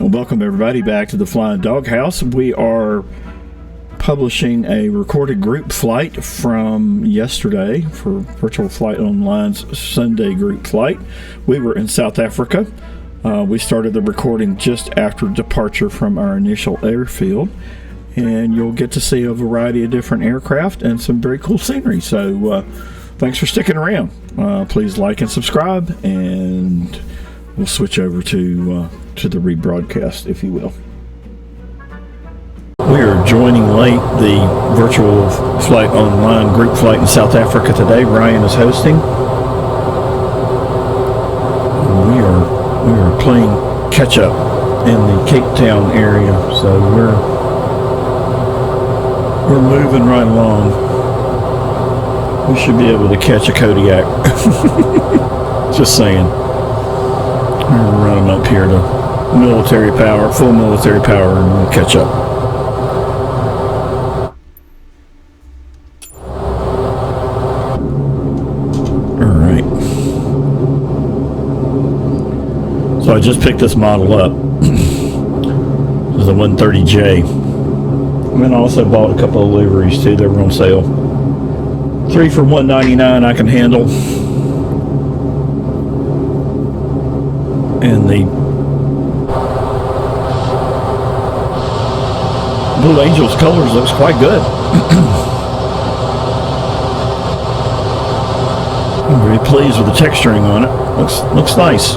Welcome everybody back to the Flying Doghouse. We are publishing a recorded group flight from yesterday for Virtual Flight Online's Sunday group flight. We were in South Africa. We started the recording just after departure from our initial airfield, and you'll get to see a variety of different aircraft and some very cool scenery. So thanks for sticking around. Please like and subscribe, and we'll switch over to the rebroadcast, if you will. We are joining late the Virtual Flight Online group flight in South Africa today. Ryan is hosting. We are playing catch up in the Cape Town area, so we're moving right along. We should be able to catch a Kodiak. Just saying. We're running up here to military power, full military power, and we'll catch up. Alright. So I just picked this model up. This is a 130J. And then I also bought a couple of liveries too. They were on sale. 3 for $199 I can handle. And the Blue Angels colors looks quite good. I'm very pleased with the texturing on it. Looks nice.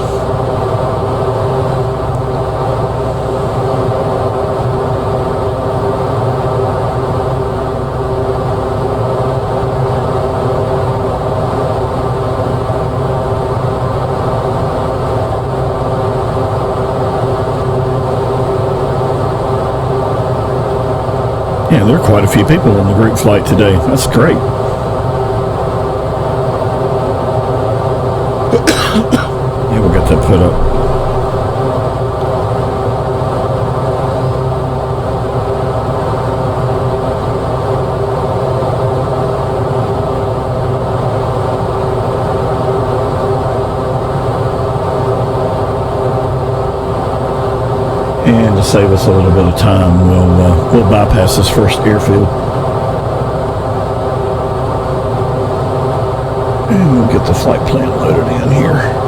Yeah, there are quite a few people on the group flight today. That's great. Yeah, we'll get that put up. And to save us a little bit of time, we'll bypass this first airfield. And we'll get the flight plan loaded in here.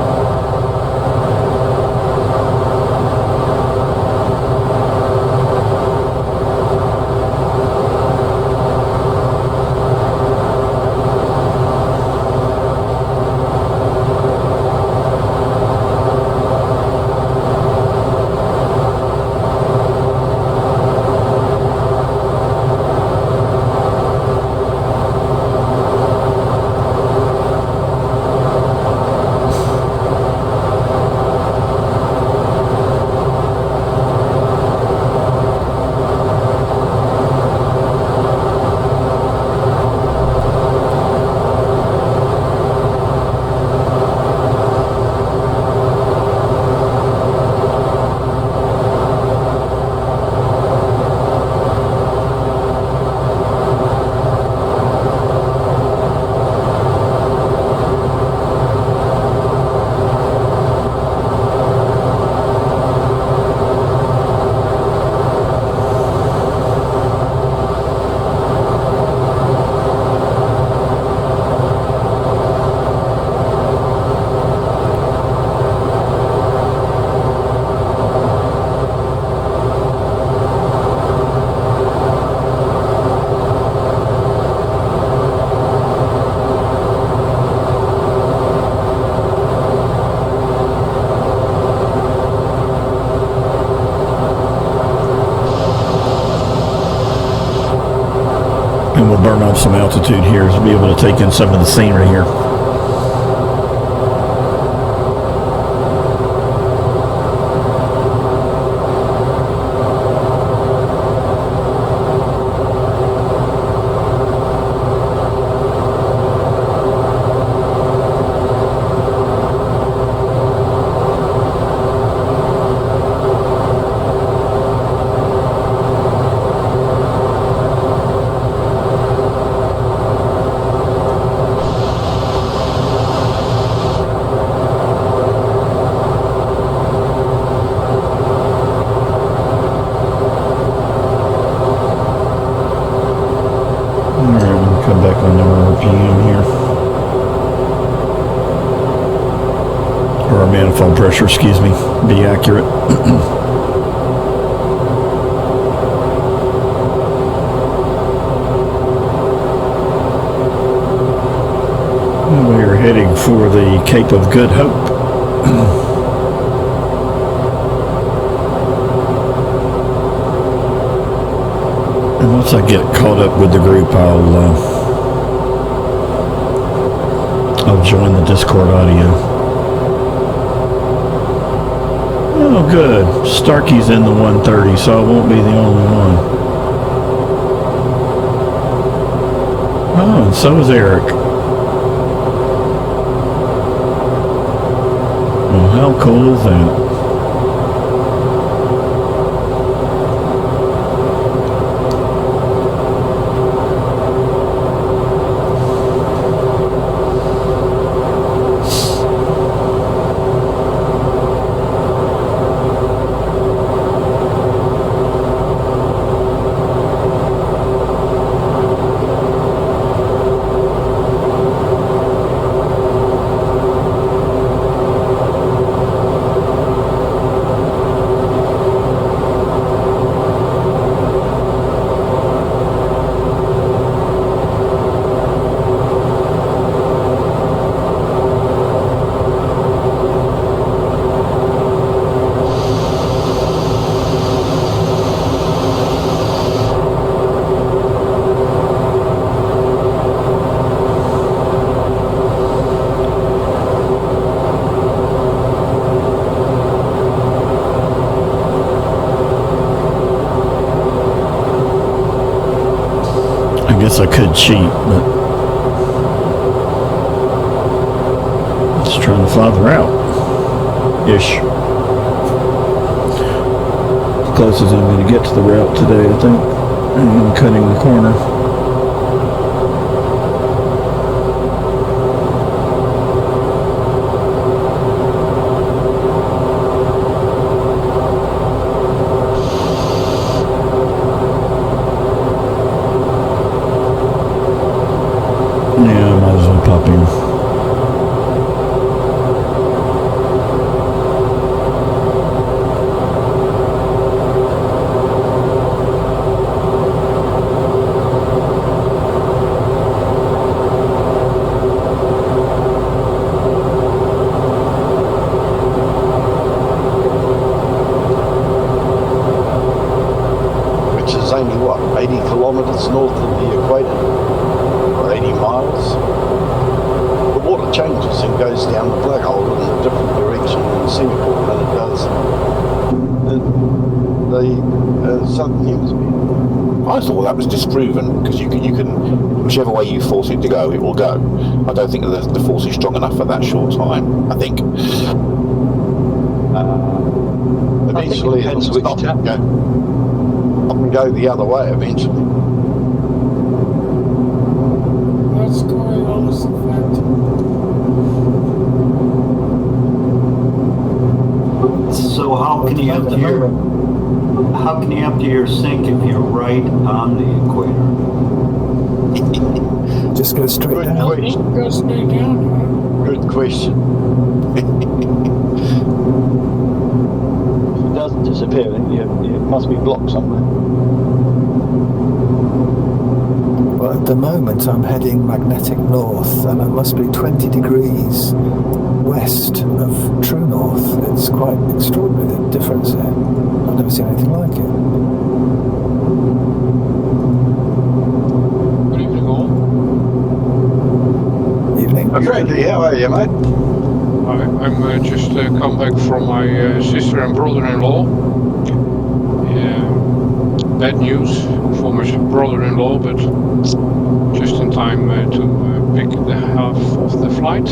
And we'll burn off some altitude here to be able to take in some of the scenery here. airfoil pressure, excuse me, be accurate. We're heading for the Cape of Good Hope. And once I get caught up with the group, I'll join the Discord audio. Oh, good. Starkey's in the 130, so I won't be the only one. Oh, and so is Eric. Well, how cool is that? I guess I could cheat, but just trying to fly the route ish. As close as I'm going to get to the route today, I think. I'm cutting the corner. I thought that was disproven because you can whichever way you force it to go, it will go. I don't think the force is strong enough for that short time. I think eventually it'll stop and go the other way eventually. That's Coriolis effect. So how can you empty your sink if you're right on the equator? Just go straight Good down. question. Go straight down. Good question. If it doesn't disappear, then it must be blocked somewhere. Well, at the moment I'm heading magnetic north, and I must be 20 degrees west of true north. It's quite extraordinary, the difference there. I've never seen anything like it. Good evening, all. Evening. Randy, how are you, mate? I'm just come back from my sister and brother-in-law. Bad news for my brother-in-law, but just in time to pick the half of the flight.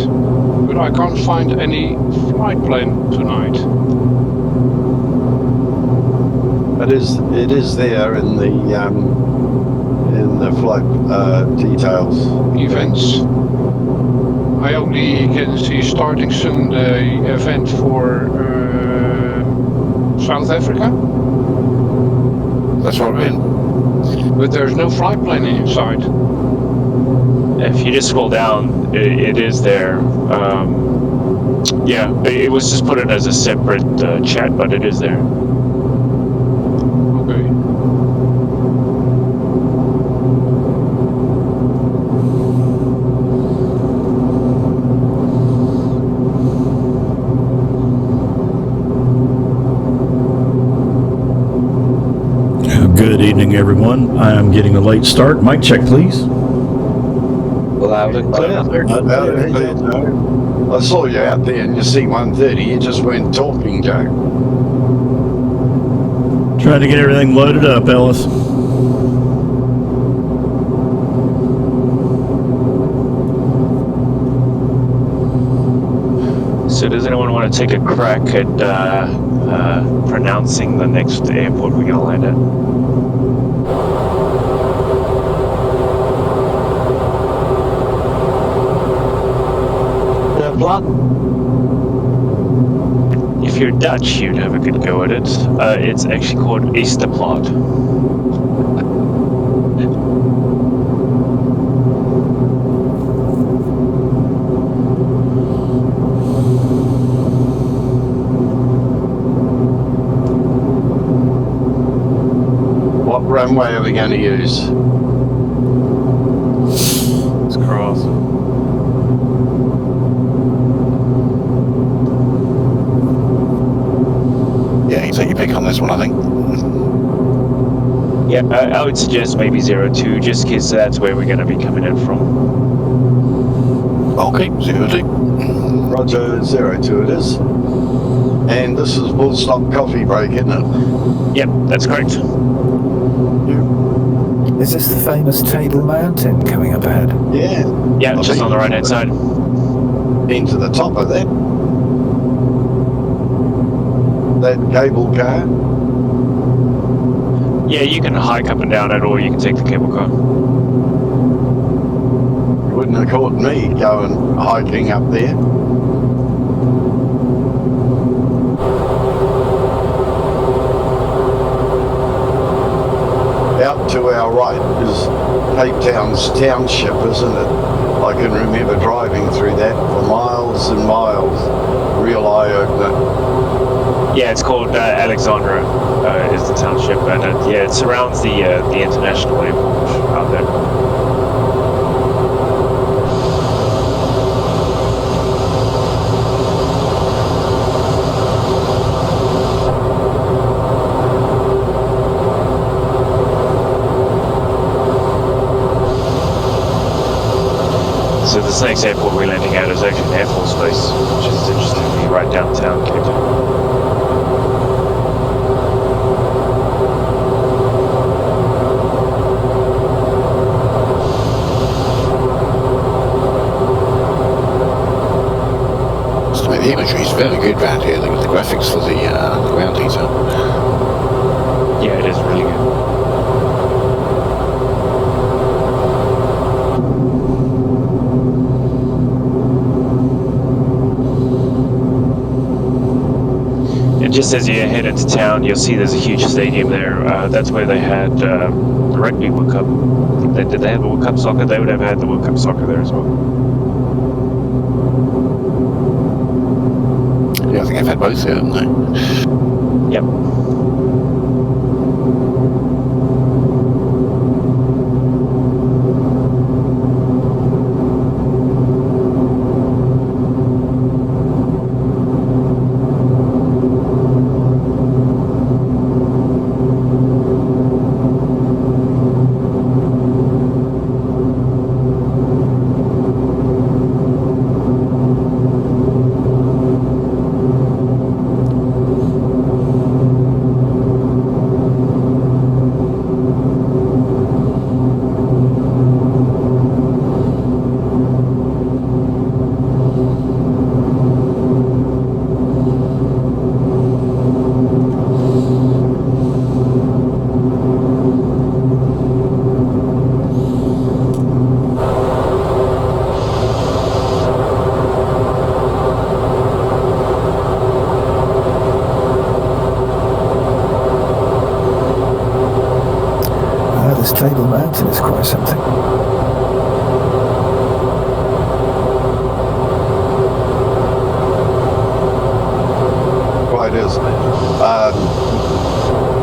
But I can't find any flight plan tonight. It is there in the flight details Events. I only can see starting soon the event for South Africa. That's what I mean. But there's no flight plan inside. If you just scroll down, it is there. Yeah, it was just put in as a separate chat, but it is there. Okay. Good evening, everyone. I am getting a late start. Mic check, please. Loud and clear. Loud and clear, Joe. I saw you out there in your C-130. You just weren't talking, Joe. Trying to get everything loaded up, Ellis. So does anyone want to take a crack at pronouncing the next airport we're going to land at? Plan? If you're Dutch, you'd have a good go at it. It's actually called Easterplot. What runway are we going to use? It's cross. Yeah, you take your pick on this one, I think. Yeah, I would suggest maybe 02, just because that's where we're going to be coming in from. Okay, 02. Roger, 02 it is. And this is Full Stop Coffee Break, isn't it? Yep, that's correct. Is this the famous Table Mountain coming up ahead? Yeah. Yeah, just on the right-hand side. Into the top of that. That cable car. Yeah, you can hike up and down it, or you can take the cable car. Wouldn't have caught me going hiking up there. Out to our right is Cape Town's township, isn't it? I can remember driving through that for miles and miles. Real eye-opener. Yeah, it's called Alexandra, is the township, and yeah, it surrounds the international airport out there. So this next airport we're landing at is actually an Air Force base, which is interestingly right downtown Cape Town. The imagery is very good around here. Look at the graphics for the ground heater. Yeah, it is really good. And just as you head into town, you'll see there's a huge stadium there. That's where they had the Rugby World Cup. Did they have the World Cup soccer? They would have had the World Cup soccer there as well. Yeah, I think they've had both here, haven't they? Yep. This Table Mountain is quite something.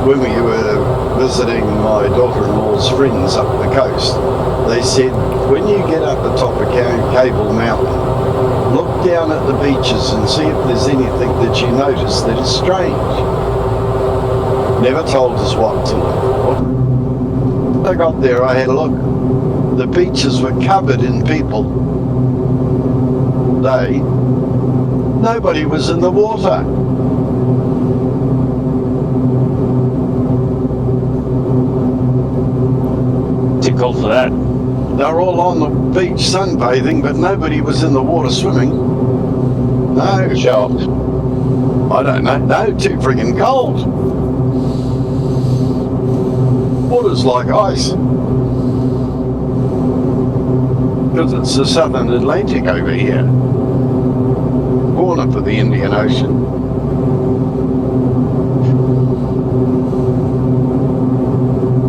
when we were visiting my daughter-in-law's friends up the coast, they said, when you get up the top of Cable Mountain, look down at the beaches and see if there's anything that you notice that is strange. Never told us what to look for. I got there, I had a look. The beaches were covered in people. Nobody was in the water. Too cold for that. They were all on the beach sunbathing, but nobody was in the water swimming. No. Shocked. I don't know. No, too friggin' cold. Water's like ice. Because it's the southern Atlantic over here. Corner for the Indian Ocean.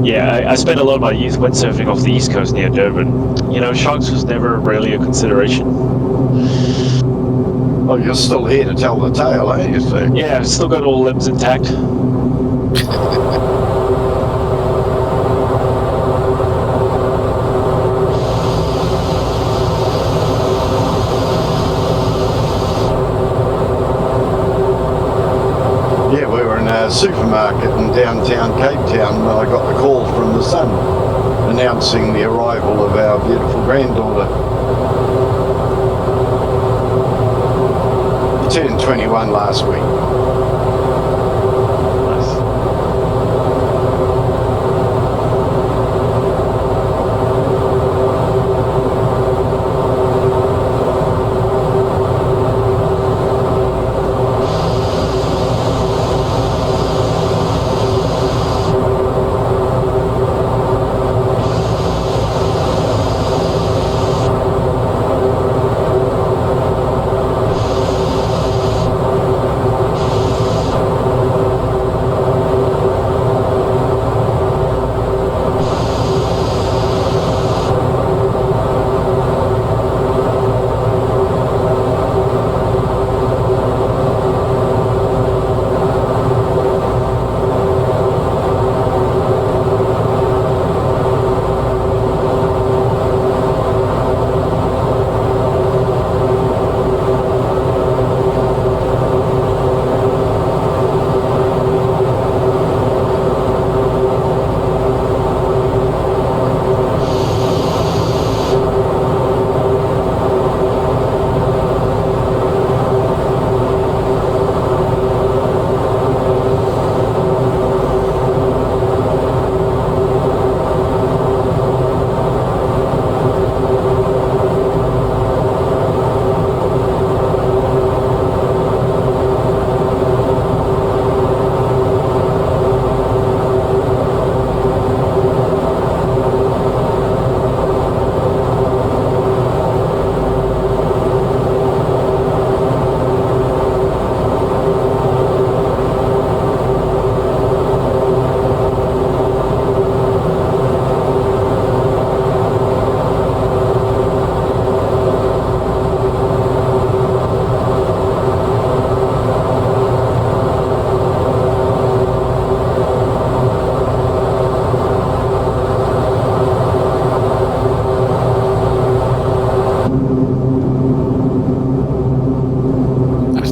Yeah, I spent a lot of my youth windsurfing off the east coast near Durban. You know, sharks was never really a consideration. Oh, you're still here to tell the tale, ain't you, sir? Yeah, still got all limbs intact. Yeah, we were in a supermarket in downtown Cape Town when I got the call from the Sun announcing the arrival of our beautiful granddaughter. She turned 21 last week.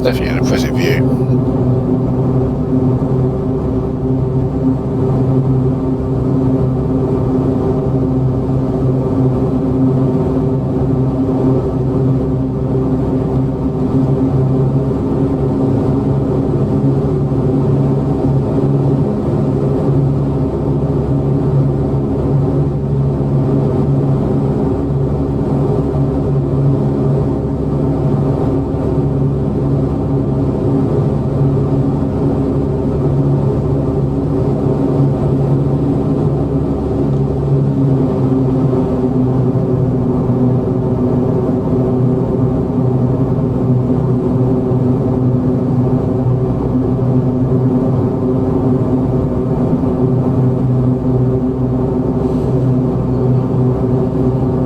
Definitely an impressive view.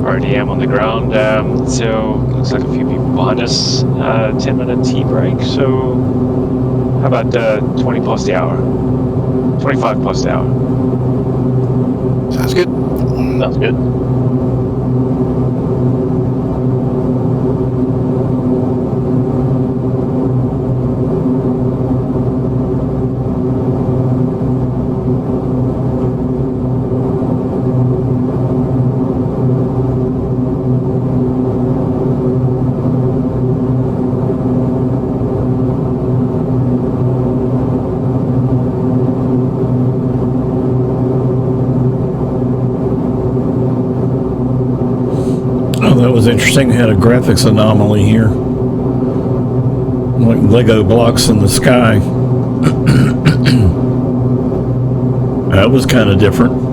RDM on the ground, so looks like a few people behind us. 10-minute tea break, so how about 20 past the hour? 25 plus the hour. Sounds good. Sounds good. That was interesting. It had a graphics anomaly here, like Lego blocks in the sky. That was kind of different.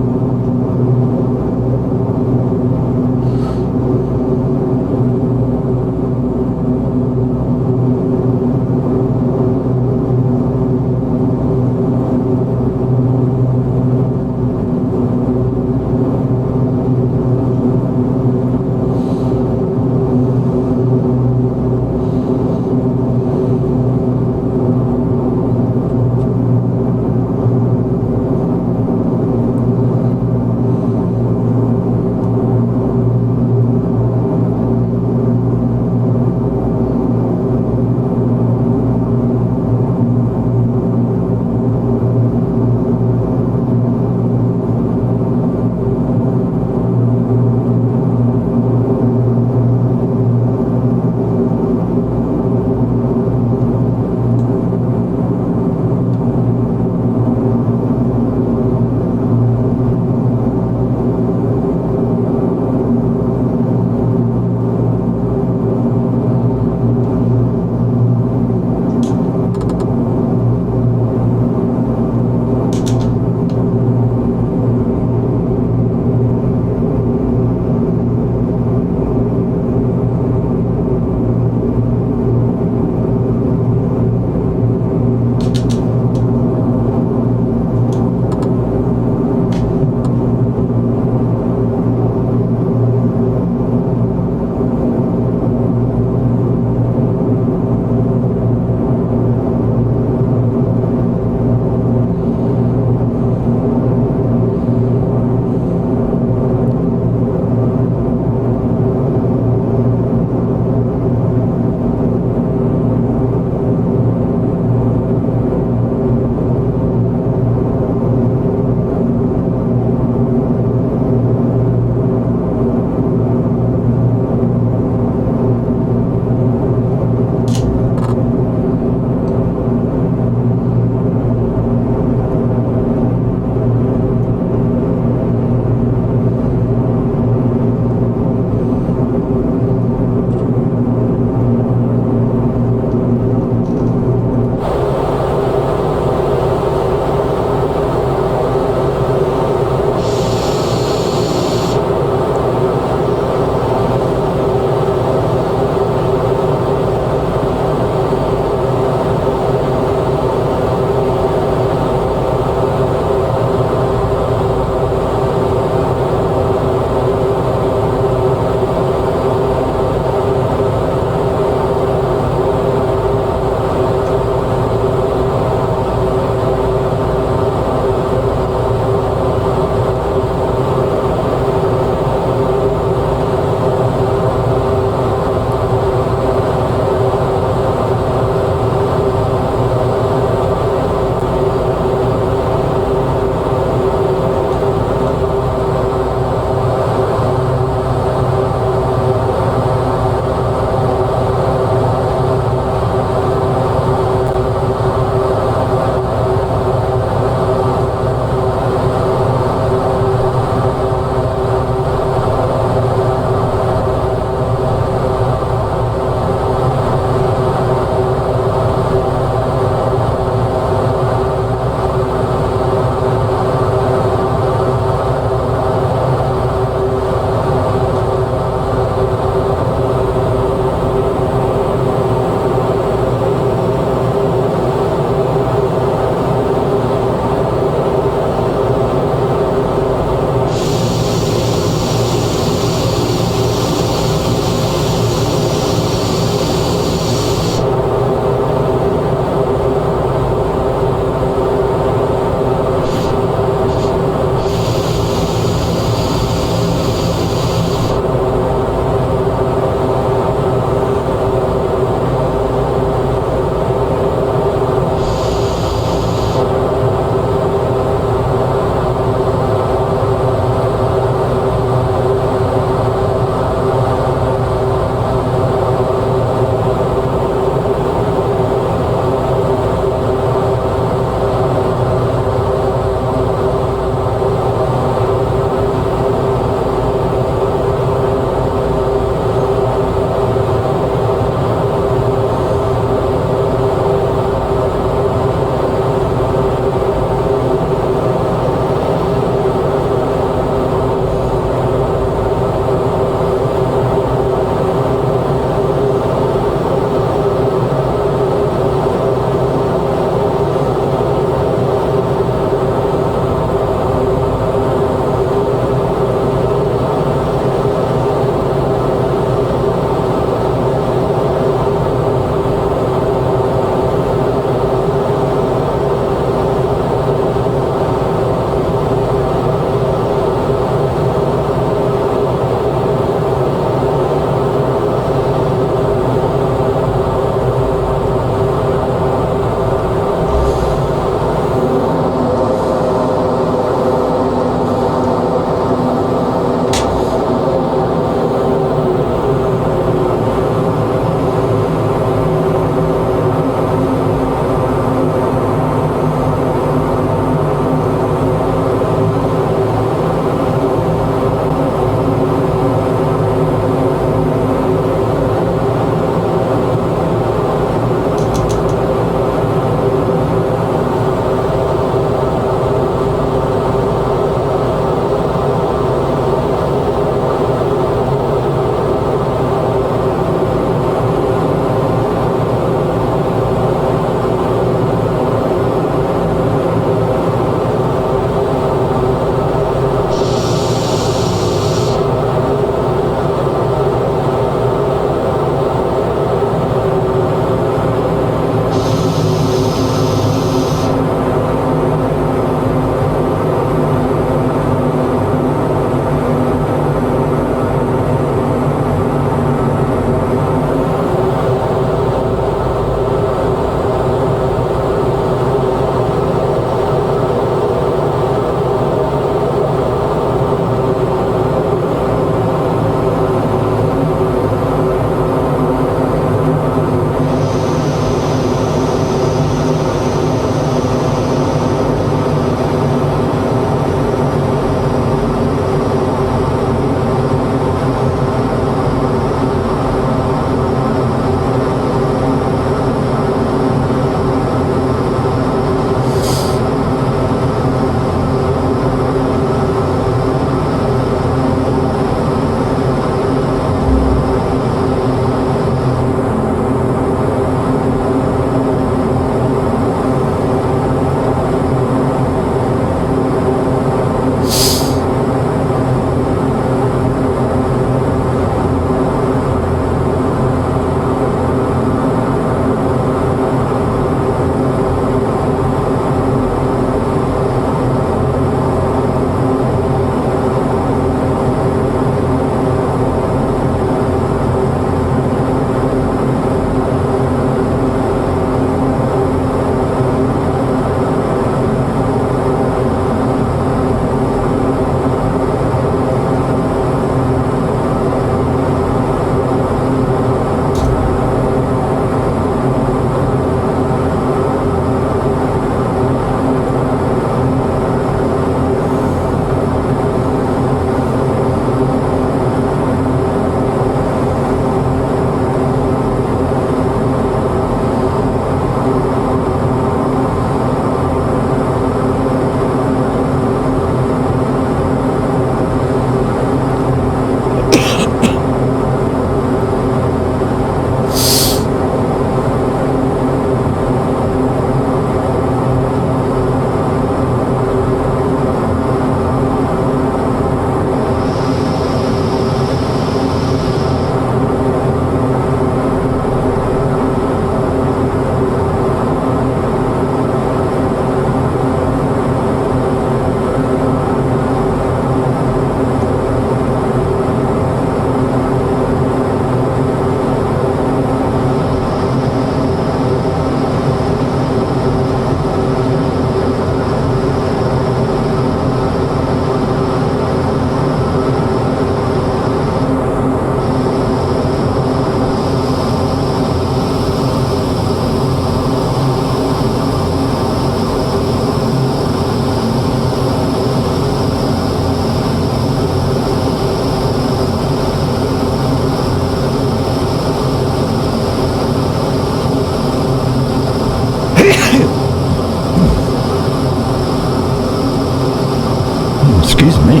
Excuse me.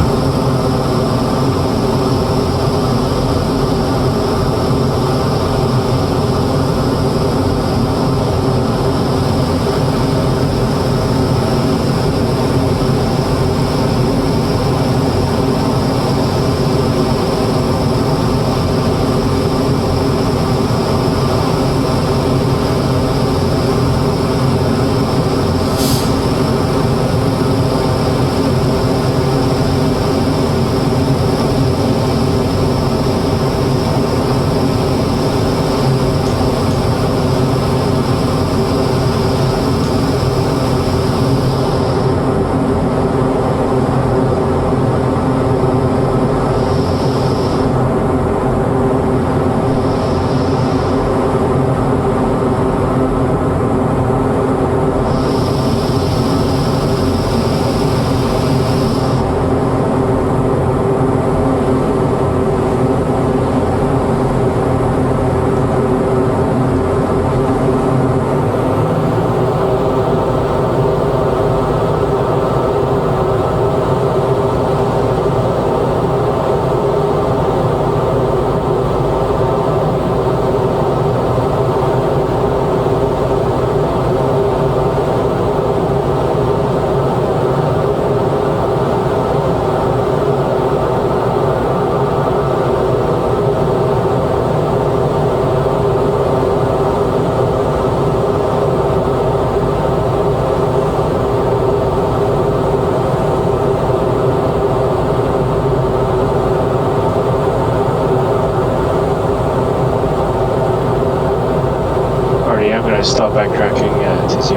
Start backtracking to 02.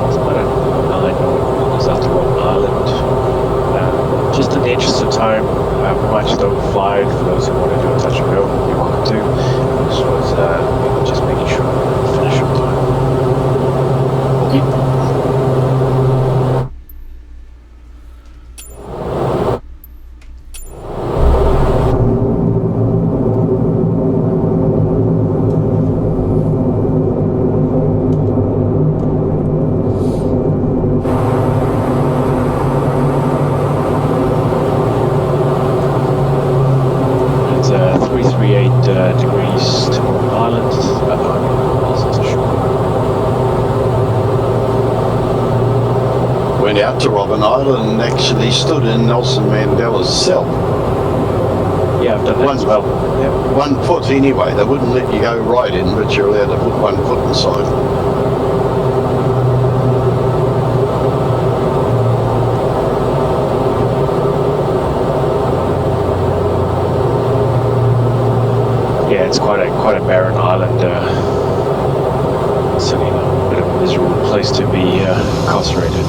It's about a 9 miles after Robben Island. Just in the interest of time, we might just overfly for those who want to do a touch and go. You're welcome to. This was just making sure we finish on time. Okay. Degrees to Robben Island, about 9 miles to shore. Went out to Robben Island and actually stood in Nelson Mandela's cell. Yeah, I've done that as well. Yep. 1 foot anyway. They wouldn't let you go right in, but you're allowed to put 1 foot inside. It's quite a barren island. Certainly a bit of a miserable place to be incarcerated.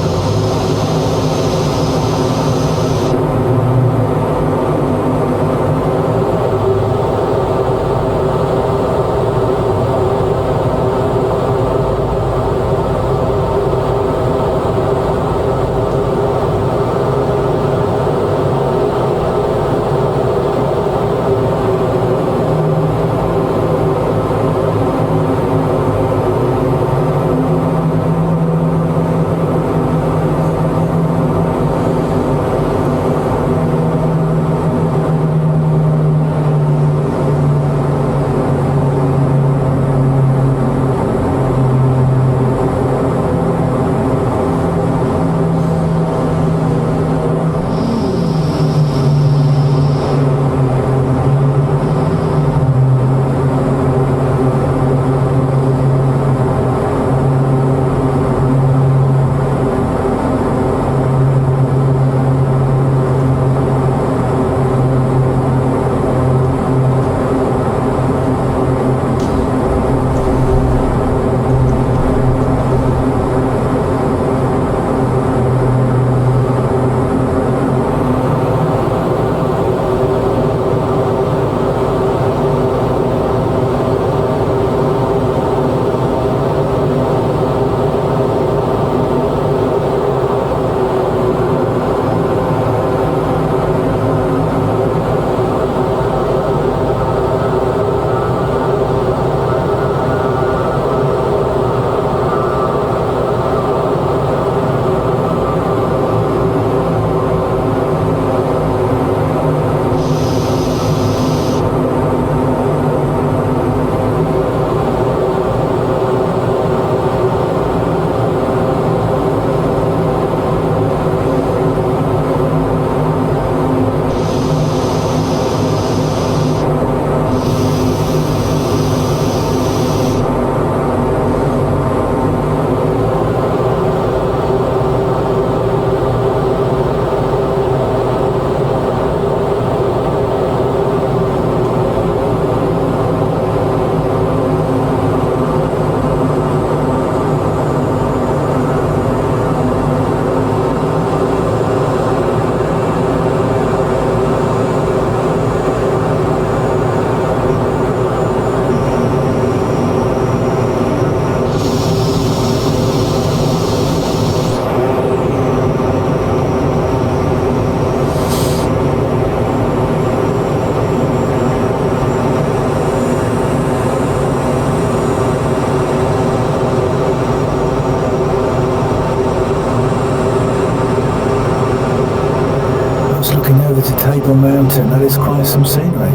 enjoy some scenery.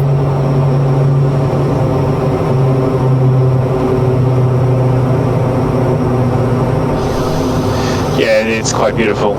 Yeah, it's quite beautiful.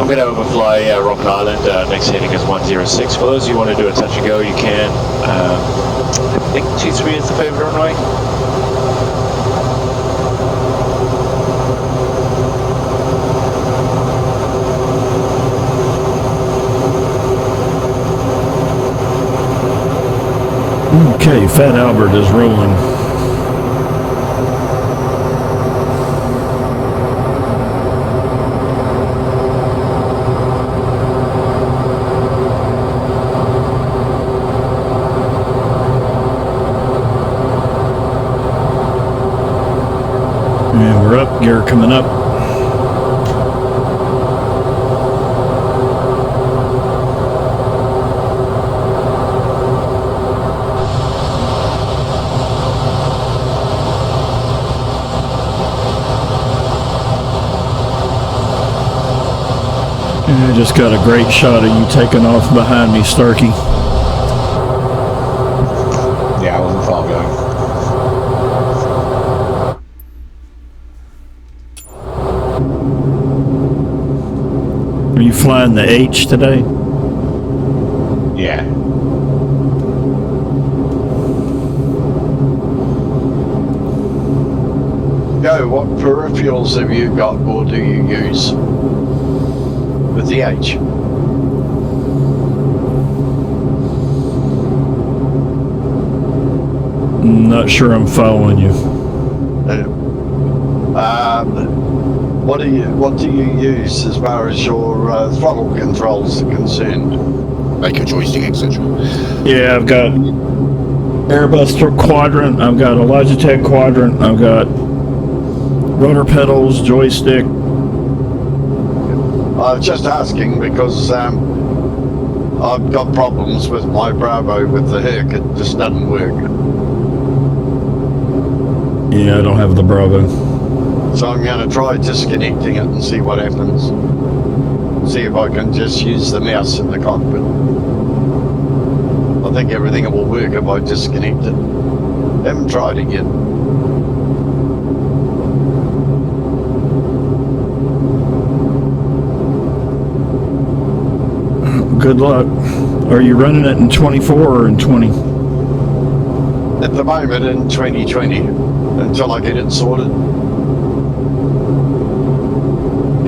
I'm going to overfly Rock Island, next heading is 106. For those who want to do a touch and go, you can. I think 23 is the favourite runway. Okay, Fat Albert is rolling. And we're up, gear coming up. And I just got a great shot of you taking off behind me, Starkey. Yeah, I wasn't far going. Are you flying the H today? Yeah. Joe, what peripherals have you got or do you use with the H? Not sure I'm following you. What do you use as far as your throttle controls are concerned? Like a joystick, etc. Yeah, I've got Airbus quadrant, I've got a Logitech quadrant, I've got rotor pedals, joystick. I was just asking because I've got problems with my Bravo with the hook. It just doesn't work. Yeah, I don't have the Bravo. So I'm going to try disconnecting it and see what happens. See if I can just use the mouse in the cockpit. I think everything will work if I disconnect it. Haven't tried it yet. Good luck. Are you running it in 24 or in 20? At the moment in 2020, until I get it sorted.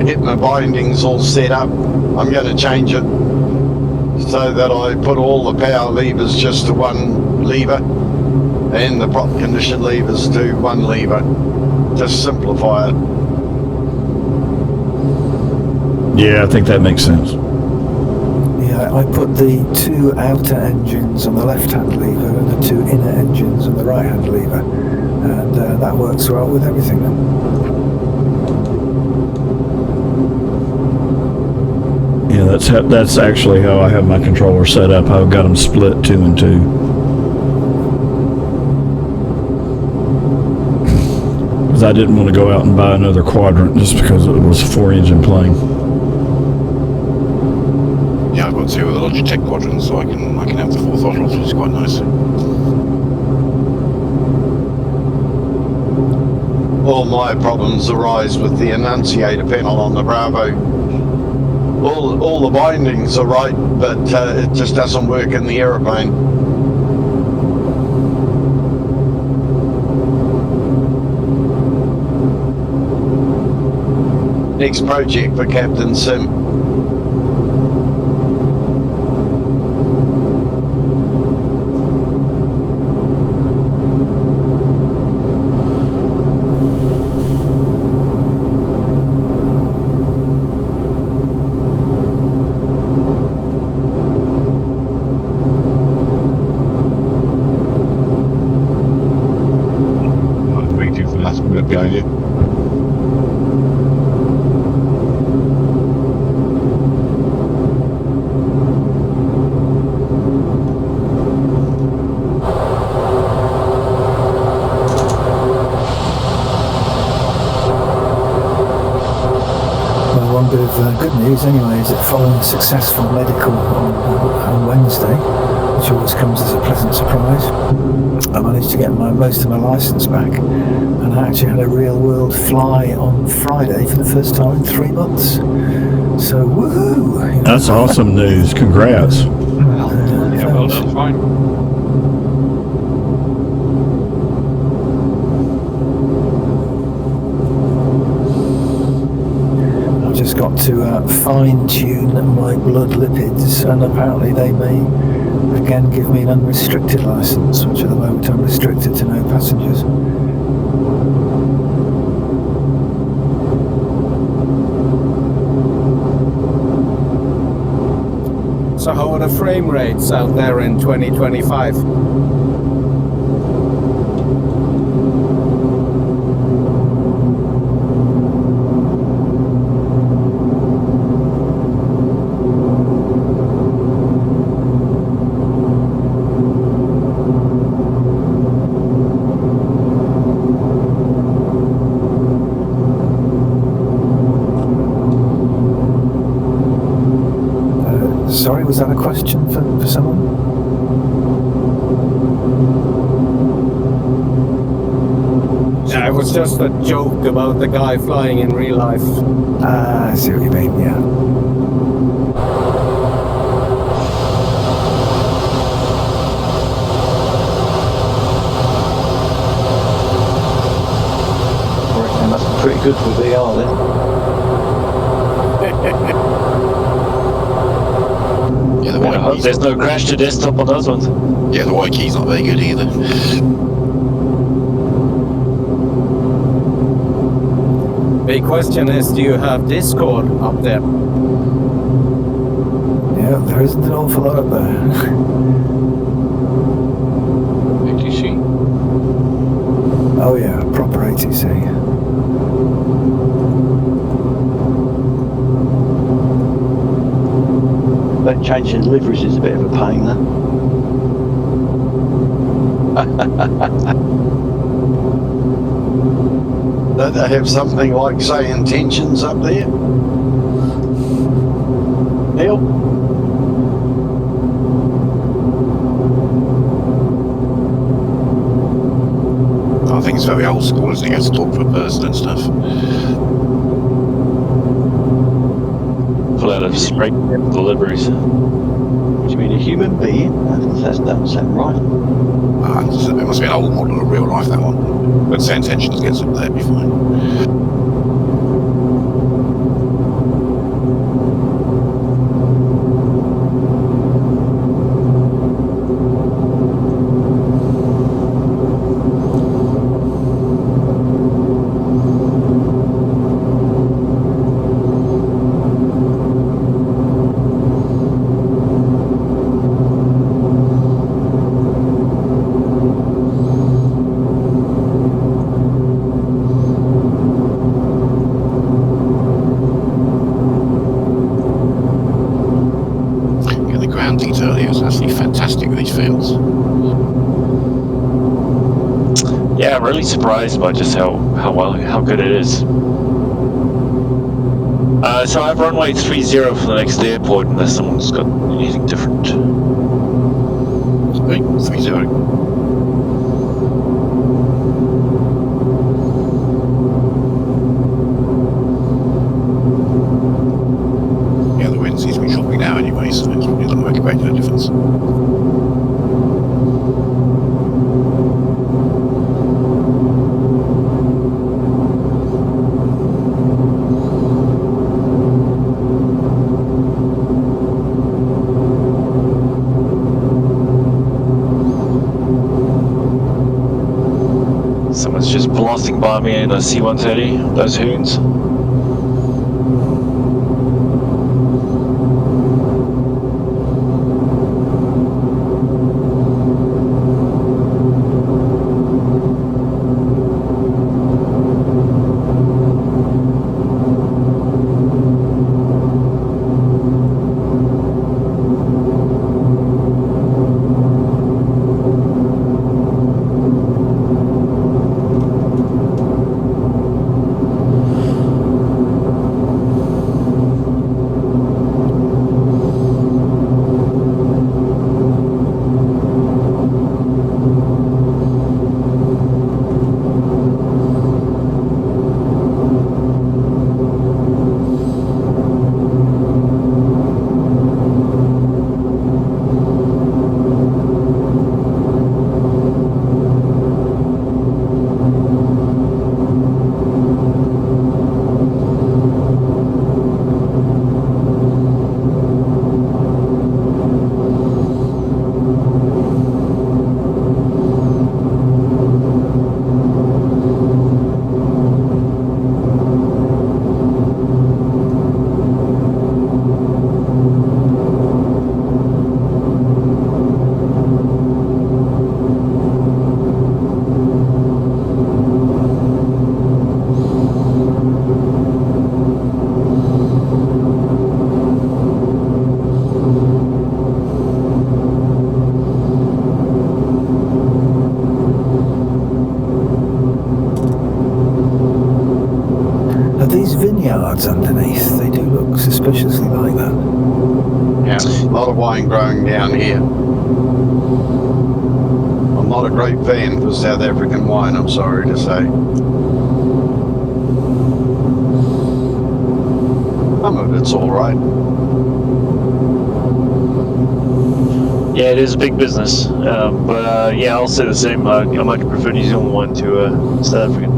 Get my bindings all set up. I'm going to change it so that I put all the power levers just to one lever and the prop condition levers to one lever. Just simplify it. Yeah, I think that makes sense. Yeah, I put the two outer engines on the left-hand lever and the two inner engines on the right-hand lever, and that works well with everything then. Yeah, that's actually how I have my controller set up. I've got them split 2 and 2. Because I didn't want to go out and buy another quadrant just because it was a 4-engine plane. Yeah, I've got 2 of the Logitech quadrants, so I can have the 4 throttles, which is quite nice. All my problems arise with the annunciator panel on the Bravo. All the bindings are right, but it just doesn't work in the aeroplane. Next project for Captain Sim. behind you. One bit of good news anyway is that following a successful medical on Wednesday, which always comes as a pleasant surprise, I managed to get most of my licence back, and I actually had a real world fly on Friday for the first time in 3 months. So woohoo! You know. That's awesome news. Congrats. Yeah, well done, fine. Just got to fine-tune my blood lipids, and apparently they may again give me an unrestricted license, which at the moment I'm restricted to no passengers. So how are the frame rates out there in 2025? Sorry, was that a question for someone? Yeah, it was just a joke about the guy flying in real life. I see what you mean, yeah. I reckon that's pretty good for VR then. Yeah, the white keys. There's no crash to desktop on those ones. Yeah, the white key's not very good either. Big question is, do you have Discord up there? Yeah, there isn't an awful lot up there. ATC. Oh yeah, proper ATC. But changing liveries is a bit of a pain though. Don't they have something like, say, intentions up there? Neil? I think it's very old school, isn't it? You have to talk for a person and stuff. Pull out of straight deliveries. What do you mean, a human being? That doesn't sound right. It must be an old model of real life, that one. But say intentions gets up there, it'd be fine. Yeah, I'm really surprised by just how good it is. So I have runway 30 for the next airport, unless someone's got anything different. 30. Yeah, the wind seems to be dropping now anyway, so it's probably not making a no difference. Someone's just blasting by me in a C-130, those hoons. vineyards underneath. They do look suspiciously like that. Yeah, a lot of wine growing down here. I'm not a great fan for South African wine, I'm sorry to say. Some of it's all right. Yeah, it is a big business, but yeah, I'll say the same. I much prefer New Zealand wine to South African.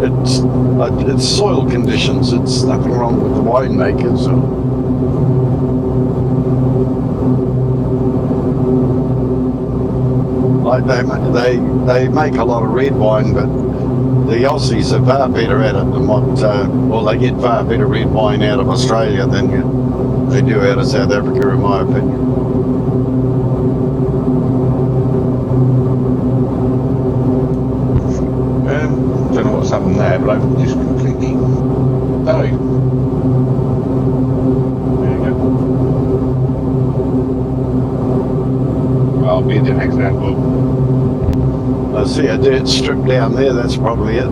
It's soil conditions. It's nothing wrong with the winemakers. Like they make a lot of red wine, but the Aussies are far better at it than what. Well, they get far better red wine out of Australia than they do out of South Africa, in my opinion. Don't know what's happened there, but I've just completely died. There you go. I'll be the next level. I see a dirt strip down there. That's probably it.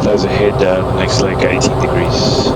Those ahead, the next leg 18 degrees.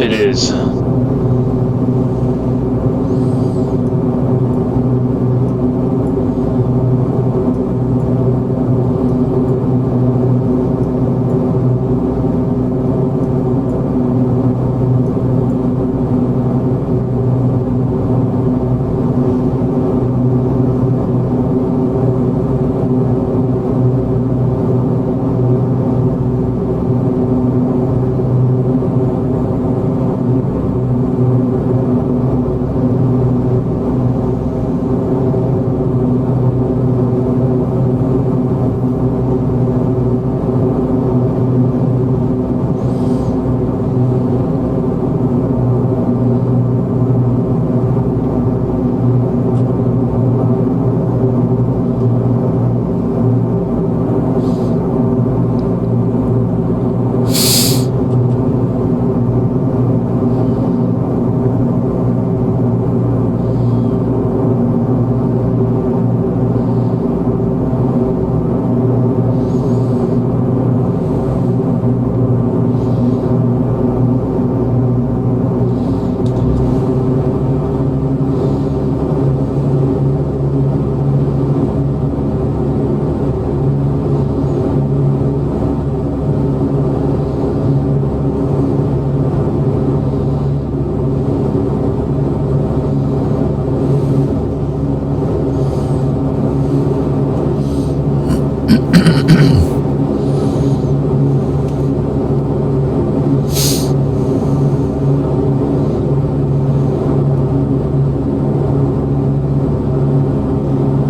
It is.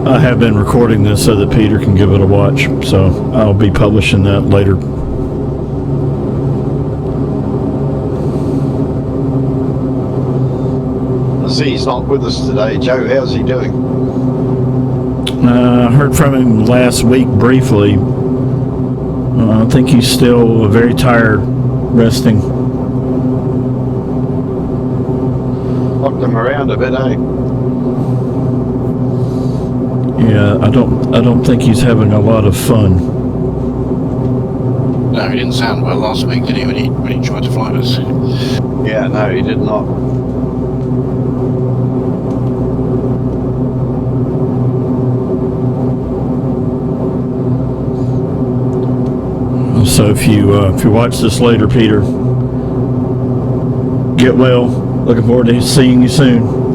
I have been recording this so that Peter can give it a watch, so I'll be publishing that later. I see he's not with us today. Joe, how's he doing? I heard from him last week briefly. I think he's still very tired, resting. Knocked him around a bit, eh? Yeah, I don't think he's having a lot of fun. No, he didn't sound well last week, did he, when he tried to fly us? Yeah, no, he did not. So if you watch this later, Peter, get well. Looking forward to seeing you soon.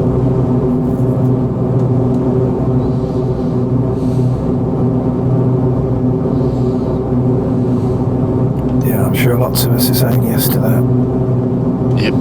Yeah, I'm sure lots of us are saying yes to that. Yep.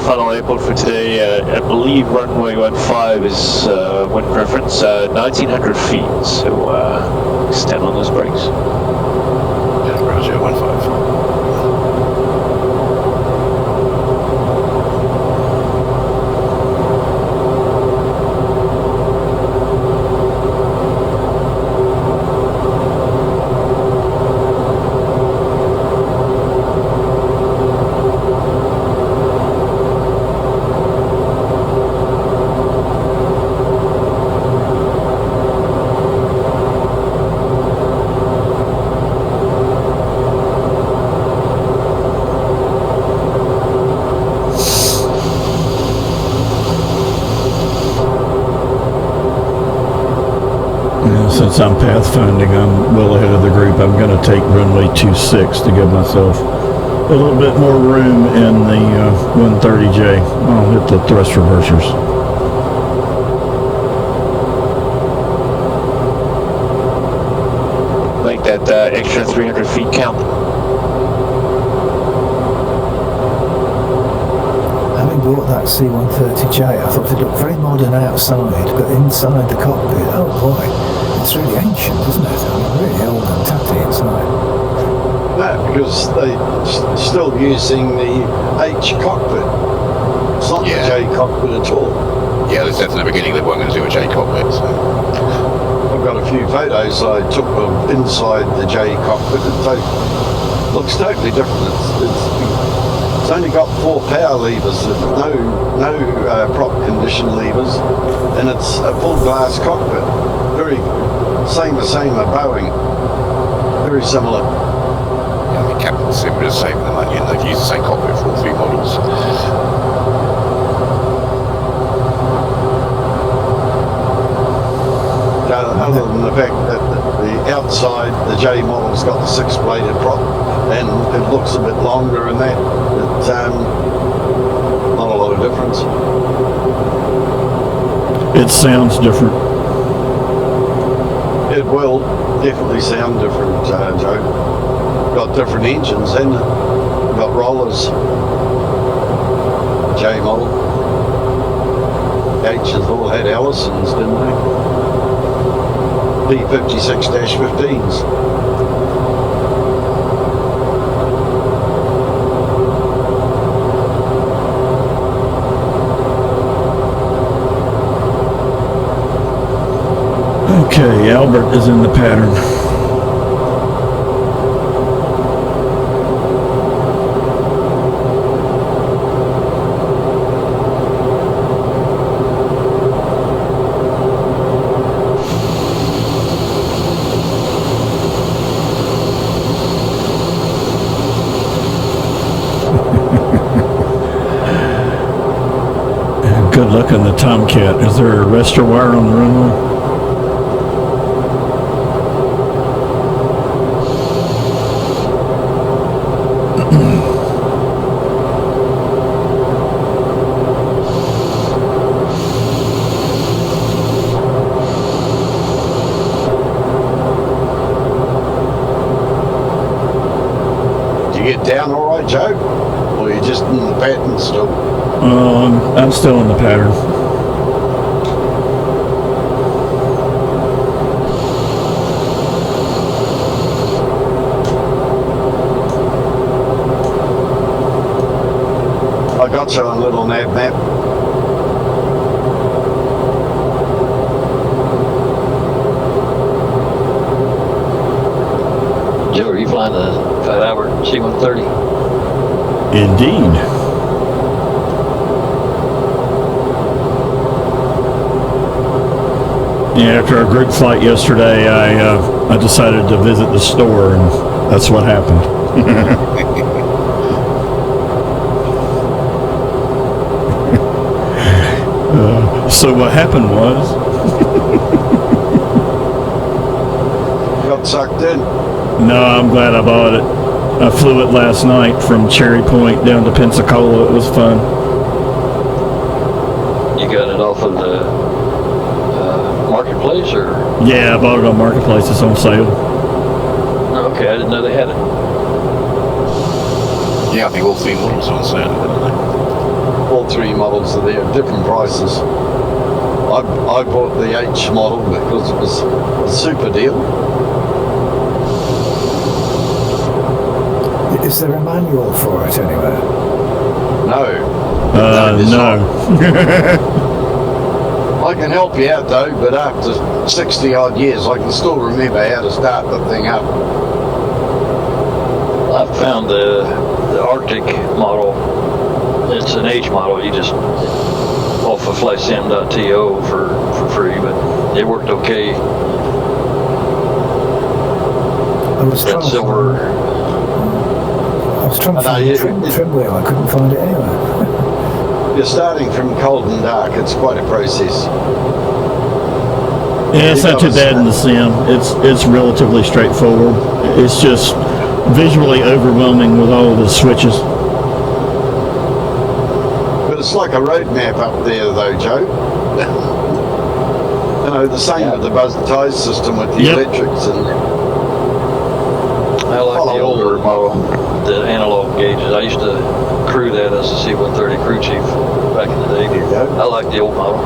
Final airport for today, I believe runway 15 is wind preference, 1900 feet, so stand on those brakes. Yeah, Roger, 15. Since I'm pathfinding, I'm well ahead of the group. I'm going to take runway 26 to give myself little bit more room in the 130J. I'll hit the thrust reversers. Make that extra 300 feet count. Having bought that C-130J, I thought it looked very modern outside, but inside the cockpit, oh boy, it's really ancient, isn't it? I mean, really old and tatty inside. No, because they're still using the H cockpit. It's not the J cockpit at all. Yeah, they said in the beginning they weren't going to do a J cockpit. So. I've got a few photos I took of inside the J cockpit. It looks totally different. It's only got 4 power levers, no prop condition levers, and it's a full glass cockpit. Very same as Boeing. Very similar. Yeah, I think Captain Sim was saving the money, and they've used the same cockpit for all 3 models. Other than the fact that the outside, the J model's got the 6-bladed prop, and it looks a bit longer and that. Not a lot of difference. It sounds different. It will definitely sound different, Joe. Got different engines in it. Got rollers. J model. H's all had Allisons, didn't they? P56-15s. Okay, Albert is in the pattern. Good luck on the Tomcat. Is there a arrestor wire on the runway? Did you get down all right, Joe? Or are you just in the pattern still? I'm still in the pattern. I got you on a little nav map. Joe, are you flying the 5-hour C-130? Indeed. Yeah, after our group flight yesterday, I decided to visit the store, and that's what happened. So what happened was... Got sucked in. No, I'm glad I bought it. I flew it last night from Cherry Point down to Pensacola. It was fun. You got it off of the marketplace, or? Yeah, I bought it on Marketplace. It's on sale. Oh, okay, I didn't know they had it. Yeah, I think all 3 models are on sale, didn't they? All 3 models are there, different prices. I bought the H model because it was a super deal. Is there a manual for it anywhere? No. No. I can help you out though, but after 60 odd years, I can still remember how to start the thing up. I found the Arctic model. It's an H model. You just off of Flightsim.to for free, but it worked okay. I was That silver. I was trying to find the trim wheel. I couldn't find it anywhere. You're starting from cold and dark. It's quite a process. Yeah, it's not too bad in the sim. It's relatively straightforward. It's just visually overwhelming with all of the switches. But it's like a road map up there, though, Joe. You know, the same with the buzz tie system with the electrics and. I like the older model, the analog gauges. I used to crew that as a C-130 crew chief back in the day. I like the old model.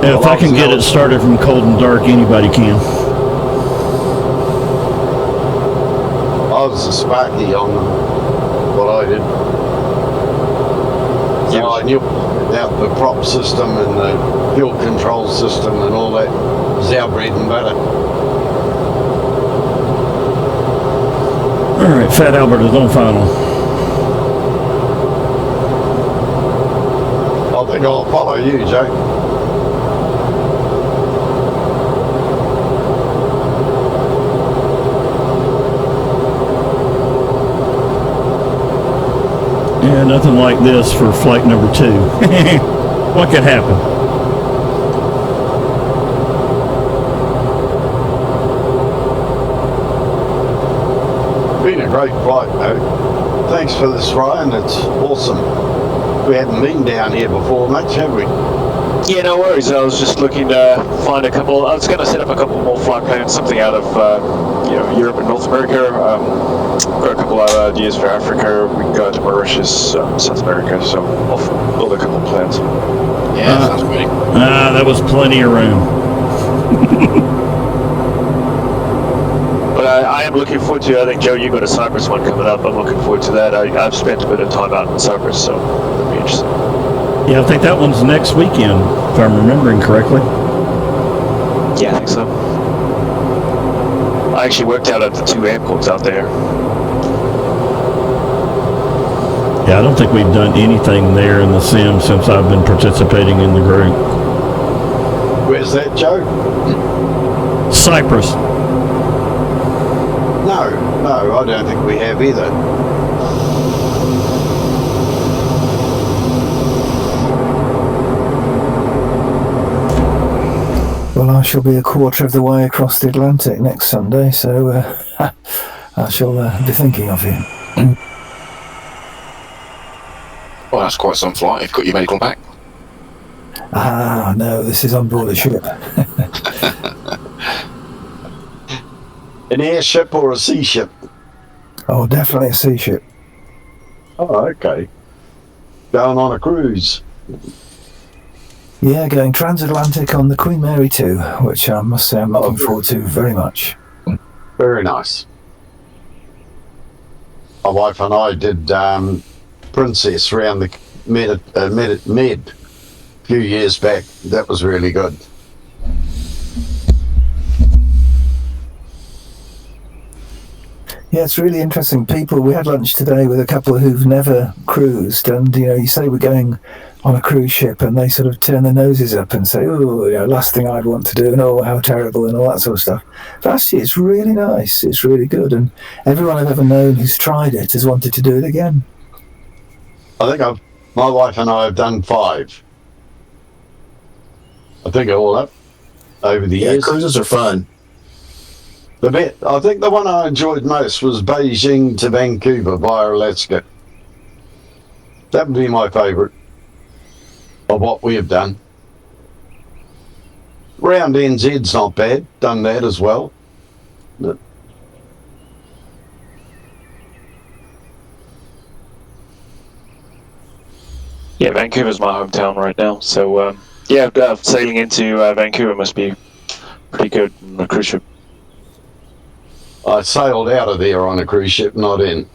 Yeah, if I can get it started from cold and dark, anybody can. I was a Sparky on what I did. So I knew about the prop system and the fuel control system and all that. It was our bread and butter. All right, Fat Albert is on final. I think I'll follow you, Joe. Yeah, nothing like this for flight number 2. What could happen? Been a great flight, though. Thanks for this, Ryan. It's awesome. We haven't been down here before much, have we? Yeah, no worries. I was just looking to find a couple. I was going to set up a couple more flight plans, something out of Europe and North America. Got a couple of ideas for Africa. We got Mauritius, South America. So I'll build a couple plans. Yeah, sounds great. That was plenty of room. But I am looking forward to. I think Joe, you got a Cyprus one coming up. I'm looking forward to that. I've spent a bit of time out in Cyprus, so it'll be interesting. Yeah, I think that one's next weekend, if I'm remembering correctly. Yeah, I think so. I actually worked out at the 2 airports out there. Yeah, I don't think we've done anything there in the sim since I've been participating in the group. Where's that, Joe? Cyprus. No, I don't think we have either. Well, I shall be a quarter of the way across the Atlantic next Sunday, so I shall be thinking of you. Well, that's quite some flight. You've got your medical back. Ah, no, this is on board a ship. An airship or a sea ship? Oh, definitely a sea ship. Oh, okay. Going on a cruise. Yeah, going transatlantic on the Queen Mary 2, which I must say I'm looking forward to very much. Very nice. My wife and I did Princess around the Med a few years back. That was really good. Yeah, it's really interesting. We had lunch today with a couple who've never cruised, and you say we're going on a cruise ship, and they sort of turn their noses up and say, "Oh, last thing I'd want to do," and "Oh, how terrible," and all that sort of stuff. But actually, it's really nice. It's really good, and everyone I've ever known who's tried it has wanted to do it again. I think my wife and I have done 5. I think all up over the years. Cruises are fun. I think the one I enjoyed most was Beijing to Vancouver via Alaska. That would be my favourite of what we have done. Round NZ's not bad. Done that as well. But Yeah, Vancouver's my hometown right now. So sailing into Vancouver must be pretty good on a cruise ship. I sailed out of there on a cruise ship, not in.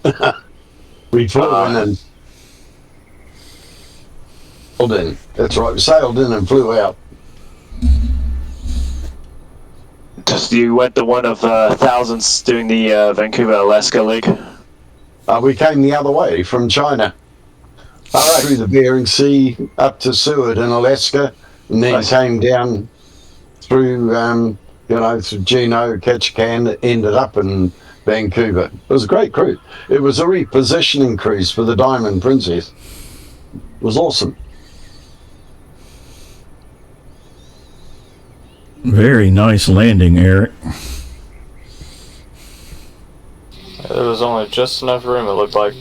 We flew in and sailed in. That's right, we sailed in and flew out. Just you went the one of thousands doing the Vancouver-Alaska leg? We came the other way from China. Through the Bering Sea up to Seward in Alaska, and then came down through through Juneau, Ketchikan, ended up in Vancouver. It was a great cruise. It was a repositioning cruise for the Diamond Princess. It was awesome. Very nice landing, Eric. There was only just enough room, it looked like.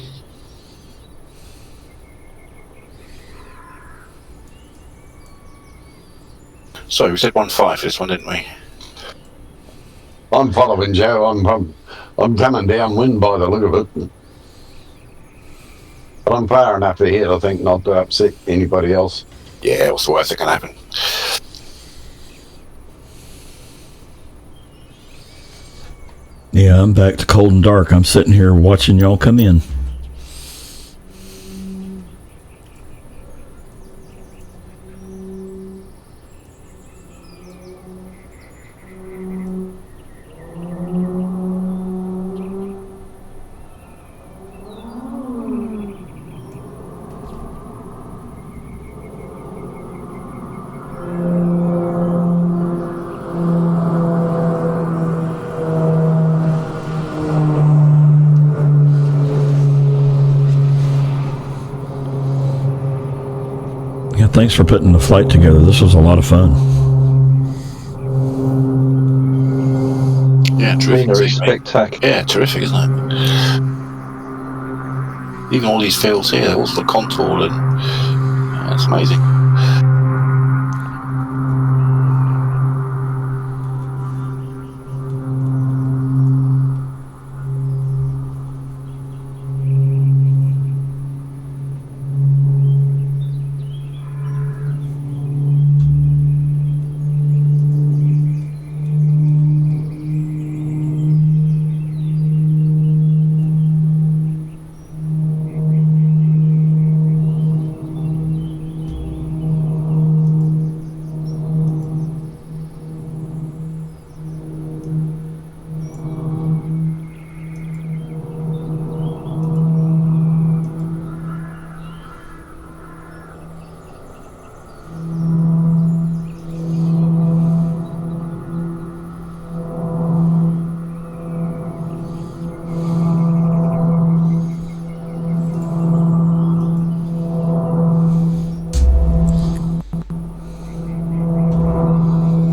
So we said 1.5 for this one, didn't we? I'm following Joe. I'm coming downwind by the look of it. But I'm far enough ahead, I think, not to upset anybody else. Yeah, what's the worst that can happen? Yeah, I'm back to cold and dark. I'm sitting here watching y'all come in. Yeah, thanks for putting the flight together. This was a lot of fun. Yeah, terrific. Very spectacular. Yeah, terrific, isn't it? Even all these fields here, they're all sort of contoured, and it's amazing.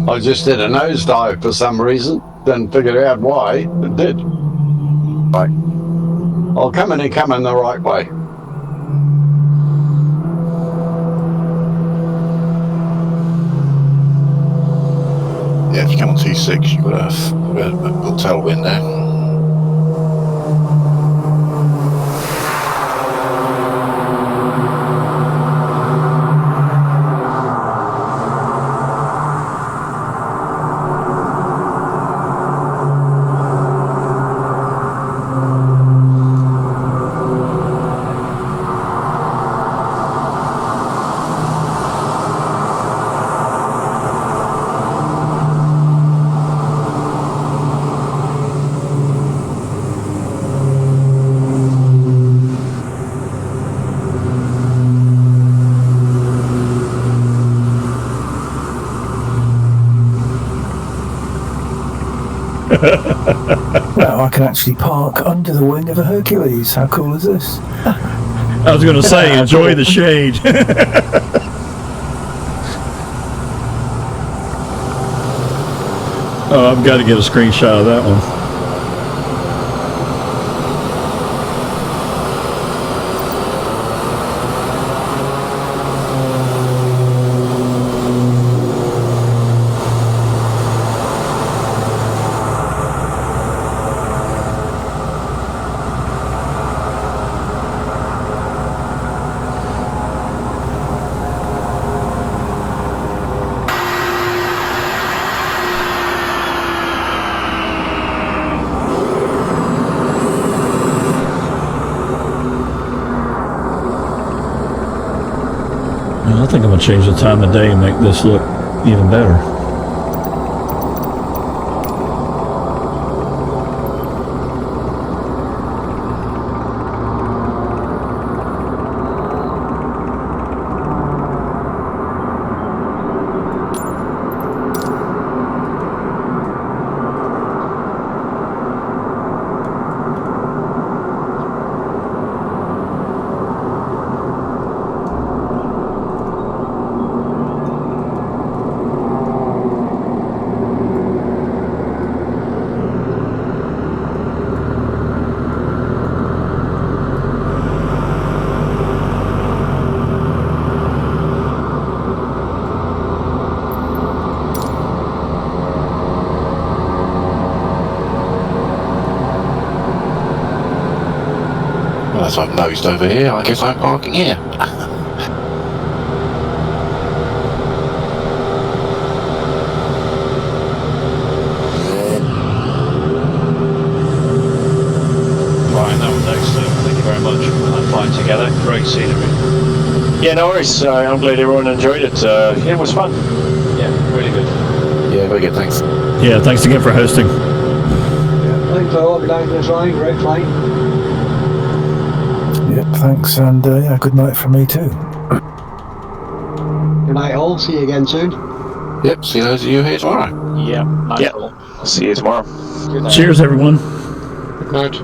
I just did a nosedive for some reason. Didn't figure out why. It did. Right. I'll come in the right way. Yeah, if you come on T6, you've got a little tailwind there. Well, I can actually park under the wing of a Hercules. How cool is this? I was going to say, enjoy the shade. Oh, I've got to get a screenshot of that one. I think I'm going to change the time of day and make this look even better. as I've nosed over here, I guess I'm parking here. Right, that was excellent. Thank you very much for that flying together. Great scenery. Yeah, no worries. I'm glad everyone enjoyed it. Yeah, it was fun. Yeah, really good. Yeah, very good, thanks. Yeah, thanks again for hosting. Thanks for organising this line, great flight. Yep, thanks, and yeah, good night from me too. Good night all, see you again soon. Yep, see those of you here tomorrow. Yeah, nice Yeah. all. See you tomorrow. Good night. Cheers, everyone. Good night.